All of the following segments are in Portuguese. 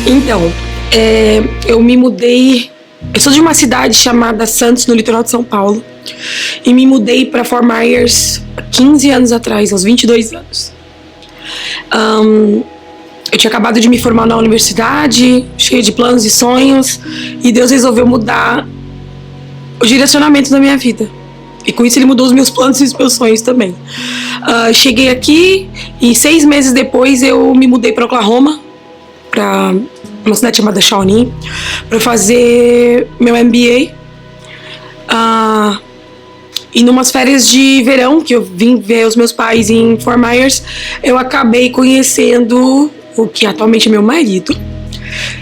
Então, eu me mudei. Eu sou de uma cidade chamada Santos, no litoral de São Paulo, e me mudei para Fort Myers há 15 anos atrás, aos 22 anos. Eu tinha acabado de me formar na universidade, cheia de planos e sonhos, e Deus resolveu mudar o direcionamento da minha vida. E com isso ele mudou os meus planos e os meus sonhos também. Cheguei aqui e 6 meses depois eu me mudei para Oklahoma, para uma cidade chamada Shawnee, para fazer meu MBA. E numas férias de verão, que eu vim ver os meus pais em Fort Myers, eu acabei conhecendo o que atualmente é meu marido.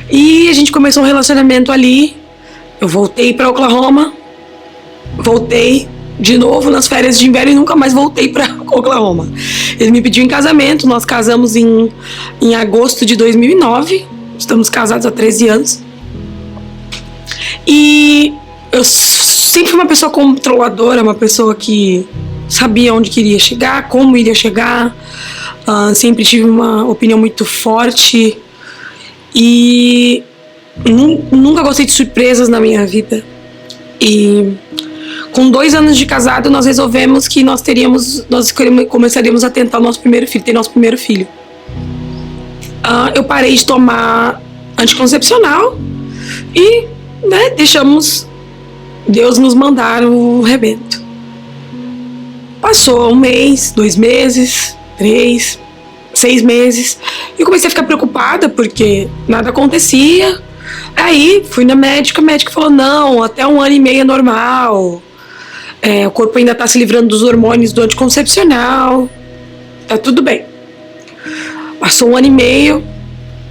E a gente começou um relacionamento ali. Eu voltei para Oklahoma, voltei de novo nas férias de inverno e nunca mais voltei para Oklahoma. Ele me pediu em casamento, nós casamos em agosto de 2009, estamos casados há 13 anos. E eu sempre fui uma pessoa controladora, uma pessoa que sabia onde queria chegar, como iria chegar, sempre tive uma opinião muito forte e nunca gostei de surpresas na minha vida. E com 2 anos de casado, nós resolvemos que nós começaríamos a tentar o nosso primeiro filho, ter nosso primeiro filho. Eu parei de tomar anticoncepcional e, deixamos Deus nos mandar o rebento. Passou 1 mês, 2 meses, 3, 6 meses, e eu comecei a ficar preocupada porque nada acontecia. Aí fui na médica, a médica falou: não, até 1 ano e meio é normal. O corpo ainda está se livrando dos hormônios do anticoncepcional, tá tudo bem. Passou 1 ano e meio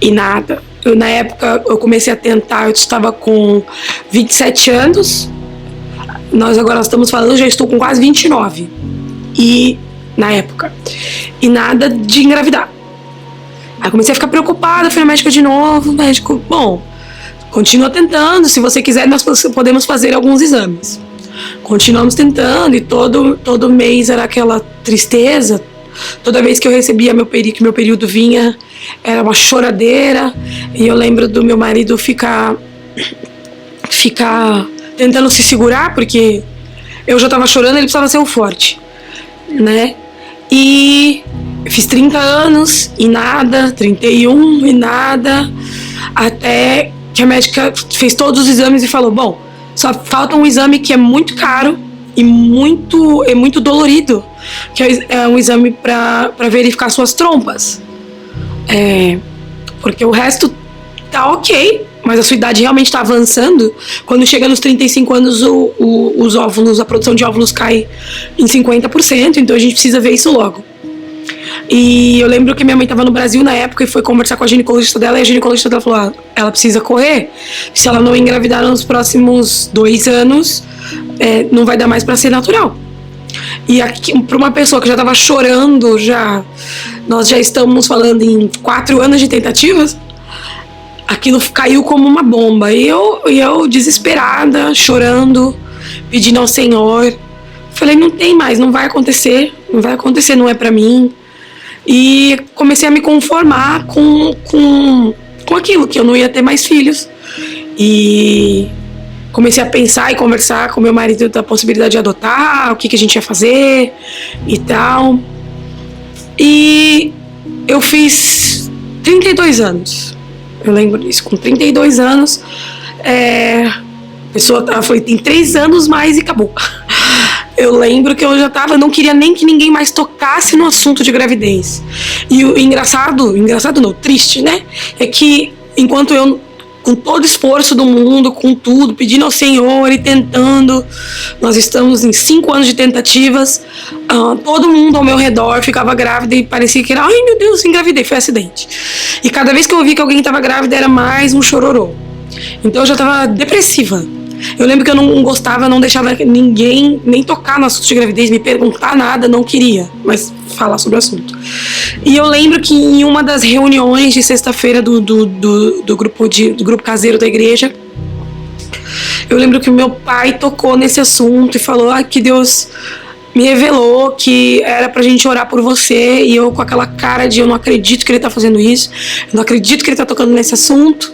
e nada. Na época eu comecei a tentar, eu estava com 27 anos, nós estamos falando, eu já estou com quase 29, e na época, e nada de engravidar. Aí comecei a ficar preocupada, fui na médica de novo, médico, bom, continua tentando, se você quiser nós podemos fazer alguns exames. Continuamos tentando e todo mês era aquela tristeza. Toda vez que eu recebia que meu período vinha, era uma choradeira. E eu lembro do meu marido ficar tentando se segurar, porque eu já estava chorando, ele precisava ser o forte, né? E eu fiz 30 anos e nada, 31 e nada, até que a médica fez todos os exames e falou: bom, só falta um exame que é muito caro e muito dolorido, que é um exame para verificar suas trompas. Porque o resto tá ok, mas a sua idade realmente está avançando. Quando chega nos 35 anos, os óvulos, a produção de óvulos cai em 50%, então a gente precisa ver isso logo. E eu lembro que minha mãe estava no Brasil na época e foi conversar com a ginecologista dela, e a ginecologista dela falou: ela precisa correr, se ela não engravidar nos próximos 2 anos, não vai dar mais para ser natural. E para uma pessoa que já estava chorando, nós já estamos falando em 4 anos de tentativas, aquilo caiu como uma bomba. E eu desesperada, chorando, pedindo ao Senhor, falei: não tem mais, não vai acontecer, não é para mim. E comecei a me conformar com aquilo, que eu não ia ter mais filhos. E comecei a pensar e conversar com meu marido da possibilidade de adotar, o que a gente ia fazer e tal. E eu fiz 32 anos. Eu lembro disso, com 32 anos, a pessoa falou: tem 3 anos mais e acabou. Eu lembro que eu não queria nem que ninguém mais tocasse no assunto de gravidez. E o engraçado não, triste, né? É que enquanto eu, com todo o esforço do mundo, com tudo, pedindo ao Senhor e tentando, nós estamos em 5 anos de tentativas, todo mundo ao meu redor ficava grávida e parecia que era: ai meu Deus, engravidei, foi acidente. E cada vez que eu ouvia que alguém estava grávida era mais um chororô. Então eu já estava depressiva. Eu lembro que eu não gostava, não deixava ninguém nem tocar no assunto de gravidez, me perguntar nada, não queria, mas falar sobre o assunto. E eu lembro que em uma das reuniões de sexta-feira do grupo caseiro da igreja, eu lembro que o meu pai tocou nesse assunto e falou que Deus me revelou que era pra gente orar por você, e eu com aquela cara de eu não acredito que ele tá fazendo isso, eu não acredito que ele tá tocando nesse assunto,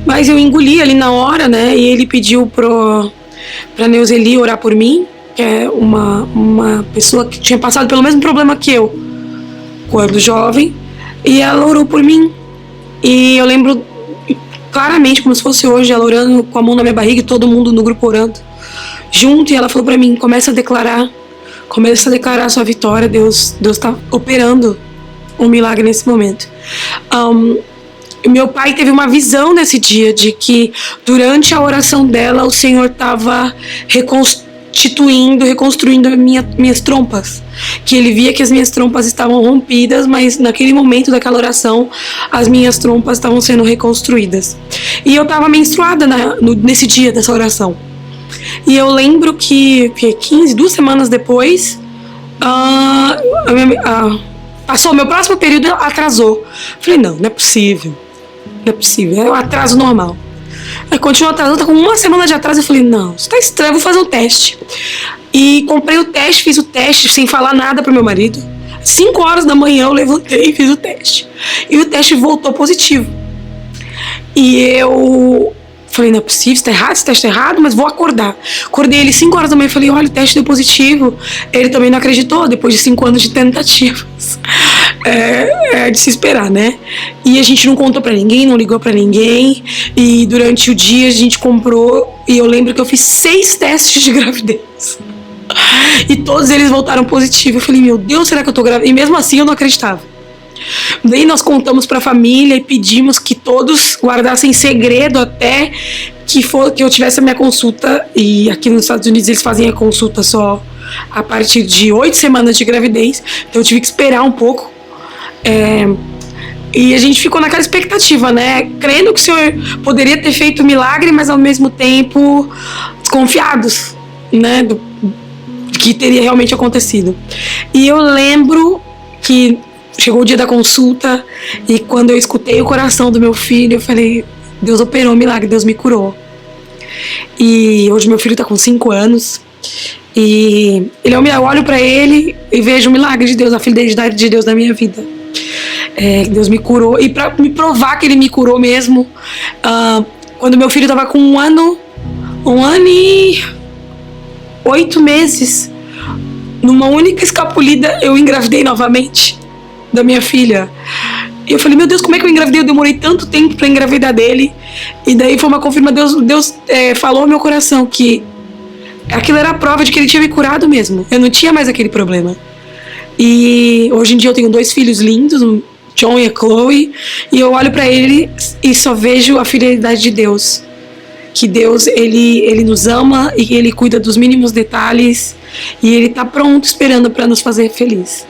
mas eu engoli ali na hora, né, e ele pediu pra Neuzeli orar por mim, que é uma pessoa que tinha passado pelo mesmo problema que eu, quando jovem, e ela orou por mim, e eu lembro claramente, como se fosse hoje, ela orando com a mão na minha barriga e todo mundo no grupo orando junto, e ela falou pra mim, começa a declarar a sua vitória, Deus tá operando um milagre nesse momento. Meu pai teve uma visão nesse dia de que durante a oração dela o Senhor estava reconstruindo minhas trompas, que ele via que as minhas trompas estavam rompidas, mas naquele momento daquela oração as minhas trompas estavam sendo reconstruídas, e eu estava menstruada nesse dia dessa oração. E eu lembro que 2 semanas depois, passou, meu próximo período atrasou. Falei, não é possível, é um atraso normal. Aí continuou atrasando, tá com 1 semana de atraso. Eu falei, não, isso tá estranho, vou fazer um teste. E comprei o teste, fiz o teste sem falar nada pro meu marido. 5 horas da manhã eu levantei e fiz o teste. E o teste voltou positivo. E eu falei, não é possível, isso tá errado, esse teste tá errado, mas vou acordar. Acordei ele 5 horas da manhã e falei, olha, o teste deu positivo. Ele também não acreditou, depois de 5 anos de tentativas. É de se esperar, né? E a gente não contou pra ninguém, não ligou pra ninguém. E durante o dia a gente comprou, e eu lembro que eu fiz 6 testes de gravidez. E todos eles voltaram positivos. Eu falei, meu Deus, será que eu tô grávida? E mesmo assim eu não acreditava. Daí nós contamos pra família e pedimos que todos guardassem segredo até que eu tivesse a minha consulta. E aqui nos Estados Unidos eles fazem a consulta só a partir de 8 semanas de gravidez. Então eu tive que esperar um pouco. E a gente ficou naquela expectativa, né? Crendo que o Senhor poderia ter feito milagre, mas ao mesmo tempo desconfiados, né? Do que teria realmente acontecido. E eu lembro que chegou o dia da consulta, e quando eu escutei o coração do meu filho, eu falei, Deus operou um milagre, Deus me curou. E hoje meu filho tá com 5 anos, e eu olho pra ele e vejo o milagre de Deus, a fidelidade de Deus na minha vida. Deus me curou, e pra me provar que ele me curou mesmo, quando meu filho tava com 1 ano e 8 meses, numa única escapulida eu engravidei novamente da minha filha. E eu falei, meu Deus, como é que eu engravidei? Eu demorei tanto tempo pra engravidar dele. E daí foi uma confirmação. Deus falou ao meu coração que aquilo era a prova de que ele tinha me curado mesmo. Eu não tinha mais aquele problema. E hoje em dia eu tenho 2 filhos lindos, o John e a Chloe, e eu olho pra ele e só vejo a fidelidade de Deus. Que Deus, ele nos ama, e ele cuida dos mínimos detalhes, e ele tá pronto esperando pra nos fazer feliz.